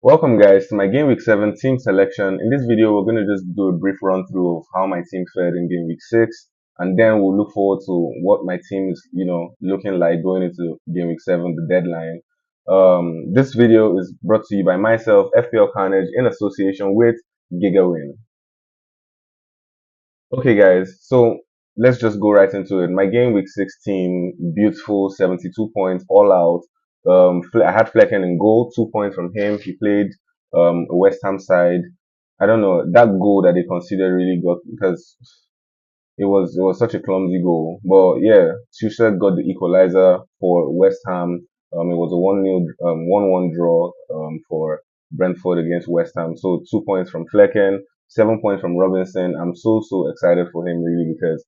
Welcome guys to my Game Week 7 team selection. In this video, we're going to just do a brief run through of how my team fared in Game Week 6, and then we'll look forward to what my team is, looking like going into Game Week 7, the deadline. This video is brought to you by myself, FPL.CARNAGE, in association with GW7. Okay guys, so let's just go right into it. My Game Week 6 team, beautiful 72 points all out. I had Flecken in goal, 2 points from him. He played a West Ham side. I don't know, that goal that they considered really got, because it was such a clumsy goal. But yeah, Tuchel got the equalizer for West Ham. It was a 1-0 1-1 draw for Brentford against West Ham. So 2 points from Flecken, 7 points from Robinson. I'm so excited for him really, because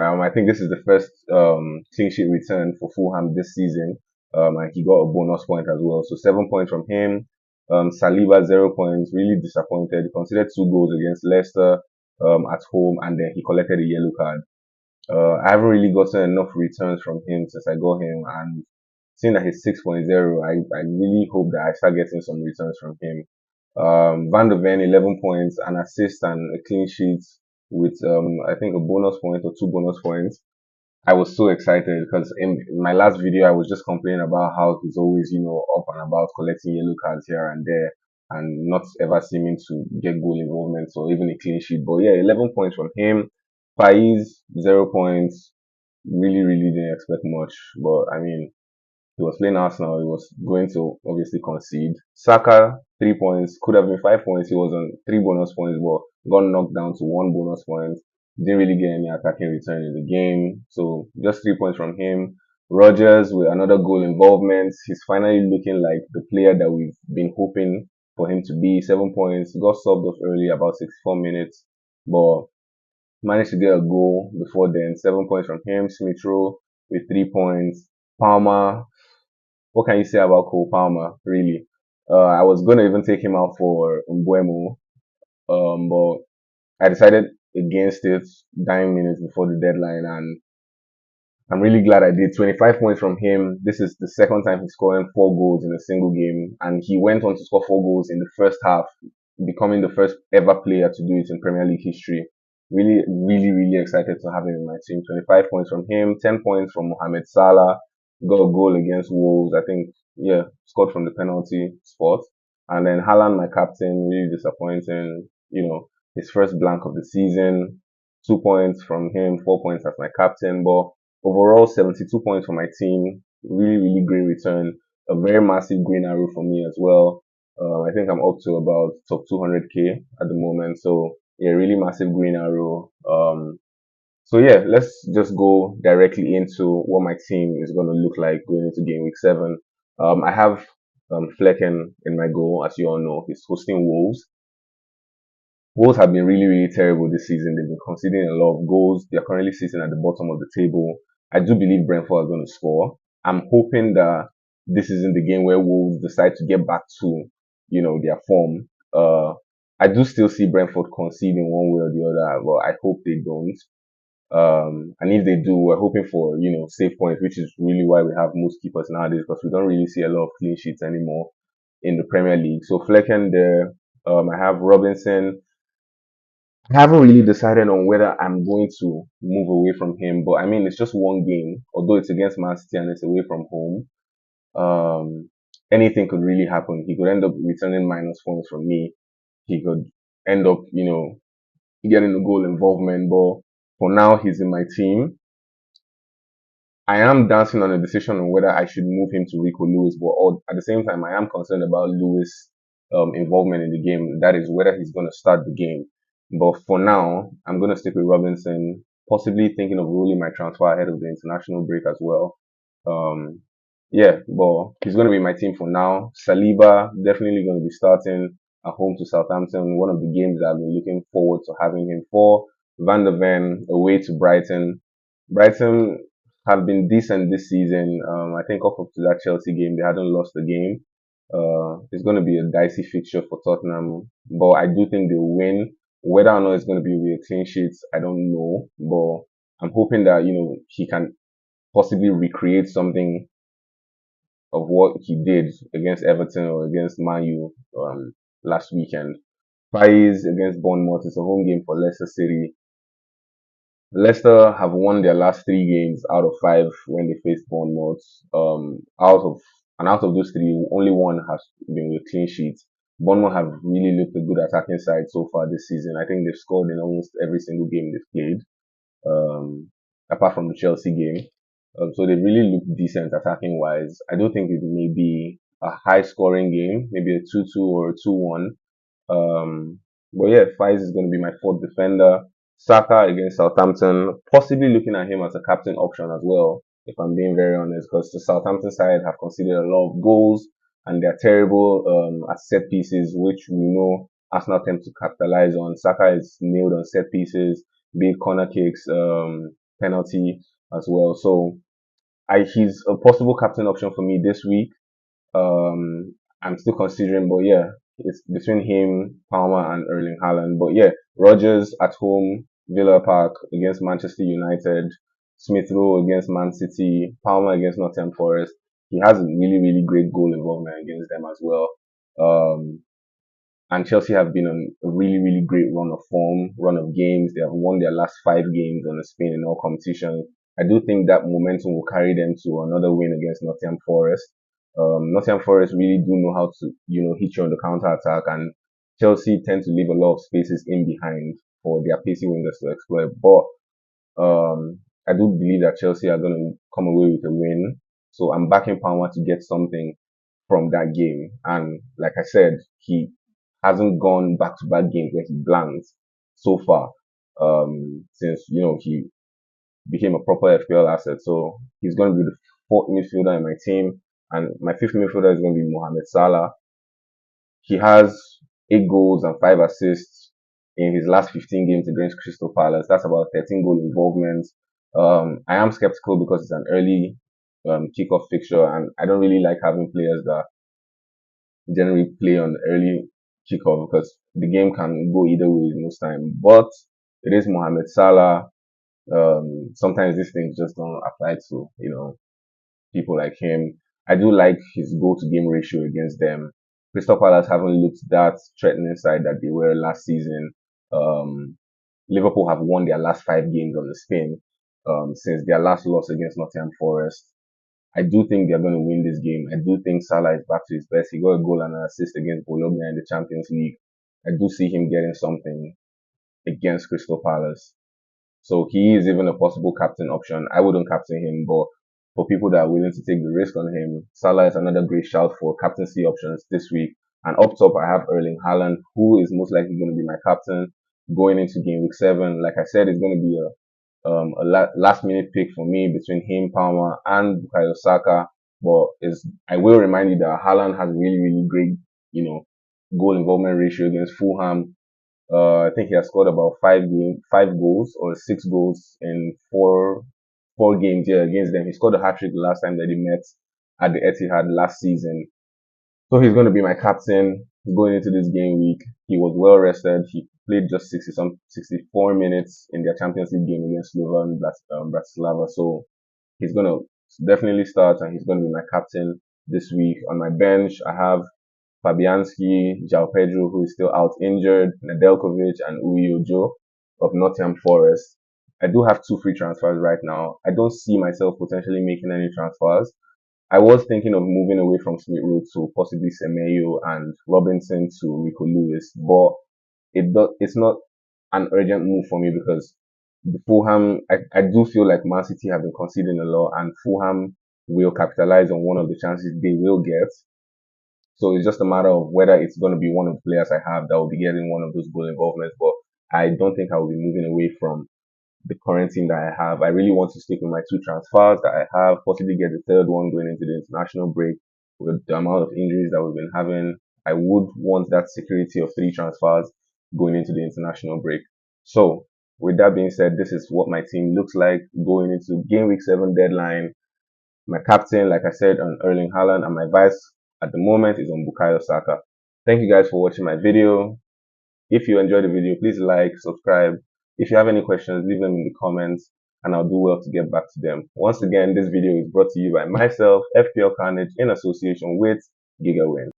I think this is the first clean sheet return for Fulham this season, and he got a bonus point as well. So 7 points from him. Saliba 0 points, really disappointed. He considered 2 goals against Leicester at home, and then he collected a yellow card. I haven't really gotten enough returns from him since I got him, and seeing that he's 6.0, I really hope that I start getting some returns from him. Van der Ven, 11 points, an assist and a clean sheet with, I think, a bonus point or 2 bonus points. I was so excited because in my last video, I was just complaining about how he's always, up and about collecting yellow cards here and there and not ever seeming to get goal involvement or even a clean sheet. But yeah, 11 points from him. Pais, 0 points. Really didn't expect much. But I mean, he was playing Arsenal. He was going to obviously concede. Saka, 3 points. Could have been 5 points. He was on 3 bonus points, but got knocked down to 1 bonus point. Didn't really get any attacking return in the game. So just 3 points from him. Rogers with another goal involvement. He's finally looking like the player that we've been hoping for him to be. 7 points. Got subbed off early, about 64 minutes. But managed to get a goal before then. 7 points from him. Smith Rowe with 3 points. Palmer, what can you say about Cole Palmer, really? I was going to even take him out for Mbuemo, but I decided against it 9 minutes before the deadline, and I'm really glad I did. 25 points from him. This is the second time he's scoring 4 goals in a single game, and he went on to score 4 goals in the first half, becoming the first ever player to do it in Premier League history. Really excited to have him in my team. 25 points from him, 10 points from Mohamed Salah, got a goal against Wolves. I think, yeah, scored from the penalty spot. And then Haaland, my captain, really disappointing. His first blank of the season. 2 points from him, 4 points as my captain. But overall, 72 points for my team. Really great return. A very massive green arrow for me as well. I think I'm up to about top 200k at the moment. So yeah, really massive green arrow. So yeah, let's just go directly into what my team is going to look like going into Game Week 7. I have Flecken in my goal, as you all know. He's hosting Wolves. Wolves have been really terrible this season. They've been conceding a lot of goals. They're currently sitting at the bottom of the table. I do believe Brentford are going to score. I'm hoping that this isn't the game where Wolves decide to get back to, their form. I do still see Brentford conceding one way or the other, but I hope they don't. And if they do, we're hoping for, save points, which is really why we have most keepers nowadays, because we don't really see a lot of clean sheets anymore in the Premier League. So Flecken there. I have Robinson. I haven't really decided on whether I'm going to move away from him, but I mean, it's just one game, although it's against Man City and it's away from home. Um, Anything could really happen. He could end up returning minus points from me. He could end up, getting a goal involvement, but for now, he's in my team. I am dancing on a decision on whether I should move him to Rico Lewis, but at the same time, I am concerned about Lewis' involvement in the game. That is whether he's going to start the game. But for now, I'm going to stick with Robinson, possibly thinking of rolling my transfer ahead of the international break as well. Um, yeah, but he's going to be my team for now. Saliba, definitely going to be starting at home to Southampton, one of the games that I've been looking forward to having him for. Van der Ven, away to Brighton. Brighton have been decent this season. I think up to that Chelsea game, they hadn't lost a game. It's going to be a dicey fixture for Tottenham, but I do think they'll win. Whether or not it's going to be with a clean sheet, I don't know. But I'm hoping that he can possibly recreate something of what he did against Everton or against Man U last weekend. Faiz against Bournemouth is a home game for Leicester City. Leicester have won their last three games out of five when they faced Bournemouth. Out of those three, only one has been with clean sheets. Bournemouth have really looked a good attacking side so far this season. I think they've scored in almost every single game they've played, apart from the Chelsea game. So they really look decent attacking wise. I do think it may be a high scoring game, maybe a 2-2 or a 2-1. Um, but yeah, Faiz is going to be my fourth defender. Saka against Southampton, possibly looking at him as a captain option as well, if I'm being very honest, because the Southampton side have conceded a lot of goals and they're terrible at set pieces, which we know Arsenal tend to capitalize on. Saka is nailed on set pieces, be it corner kicks, penalty as well. So he's a possible captain option for me this week. I'm still considering, but yeah, it's between him, Palmer, and Erling Haaland. But yeah, Rodgers at home, Villa Park against Manchester United, Smith Rowe against Man City, Palmer against Nottingham Forest. He has a really, really great goal involvement against them as well. Um, and Chelsea have been on a really, really great run of form, run of games. They have won their last five games on the Spain in all competitions. I do think that momentum will carry them to another win against Nottingham Forest. Nottingham Forest really do know how to, hit you on the counter attack, and Chelsea tend to leave a lot of spaces in behind for their pacey wingers to exploit. But I do believe that Chelsea are going to come away with a win. So I'm backing Palmer to get something from that game. And like I said, he hasn't gone back to back games where he blanks so far. Since he became a proper FPL asset. So he's going to be the fourth midfielder in my team, and my fifth midfielder is going to be Mohamed Salah. He has 8 goals and 5 assists in his last 15 games against Crystal Palace. That's about 13 goal involvement. I am skeptical because it's an early kickoff fixture, and I don't really like having players that generally play on the early kickoff because the game can go either way most time. But it is Mohamed Salah. Sometimes these things just don't apply to people like him. I do like his goal to game ratio against them. Crystal Palace haven't looked that threatening side that they were last season. Um, Liverpool have won their last five games on the spin since their last loss against Nottingham Forest. I do think they're going to win this game. I do think Salah is back to his best. He got a goal and an assist against Bologna in the Champions League. I do see him getting something against Crystal Palace. So he is even a possible captain option. I wouldn't captain him, but for people that are willing to take the risk on him, Salah is another great shout for captaincy options this week. And up top, I have Erling Haaland, who is most likely going to be my captain going into Gameweek 7. Like I said, it's going to be a last minute pick for me between him, Palmer, and Bukayo Saka. But I will remind you that Haaland has really, really great, goal involvement ratio against Fulham. I think he has scored about 5 goals or 6 goals in four games here against them. He scored a hat trick the last time that he met at the Etihad last season. So he's going to be my captain going into this game week. He was well rested. He played just 64 minutes in their Champions League game against Slovan Bratislava. So he's going to definitely start, and he's going to be my captain this week. On my bench, I have Fabianski, João Pedro, who is still out injured, Nedeljkovic, and Uyojo of Nottingham Forest. I do have 2 free transfers right now. I don't see myself potentially making any transfers. I was thinking of moving away from Smith Rowe to possibly Semeyo and Robinson to Rico Lewis, but it's not an urgent move for me because the Fulham, I do feel like Man City have been conceding a lot, and Fulham will capitalize on one of the chances they will get. So it's just a matter of whether it's going to be one of the players I have that will be getting one of those goal involvements. But I don't think I will be moving away from the current team that I have. I really want to stick with my 2 transfers that I have, possibly get the third one going into the international break. With the amount of injuries that we've been having, I would want that security of 3 transfers going into the international break. So with that being said, this is what my team looks like going into game week 7 deadline. My captain, like I said, on Erling Haaland, and my vice at the moment is on Bukayo Saka. Thank you guys for watching my video. If you enjoyed the video, please like, subscribe. If you have any questions, leave them in the comments. and I'll do well to get back to them. Once again, this video is brought to you by myself, FPL Carnage, in association with GW7.